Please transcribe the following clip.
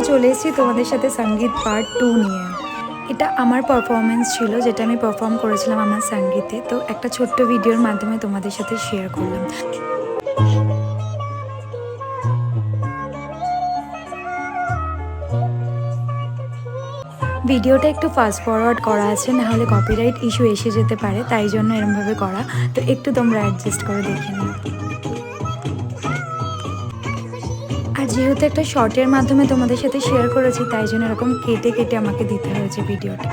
চলে এসেছি তোমাদের সাথে সঙ্গীত পার্ট 2 নিয়ে। এটা আমার পারফরমেন্স ছিল, যেটা আমি পারফর্ম করেছিলাম আমার সঙ্গীতে। তো একটা ছোট্ট ভিডিওর মাধ্যমে তোমাদের সাথে শেয়ার করলাম। ভিডিওটা একটু ফাস্ট ফরওয়ার্ড করা আছে, না হলে কপিরাইট ইস্যু এসে যেতে পারে, তাই জন্য এরমভাবে করা। তো একটু তোমরা অ্যাডজাস্ট করে দেখে নিও। আর যেহেতু একটা শর্টের মাধ্যমে তোমাদের সাথে শেয়ার করেছি, তাই জন্য এরকম কেটে কেটে আমাকে দিতে হয়েছে ভিডিওটা।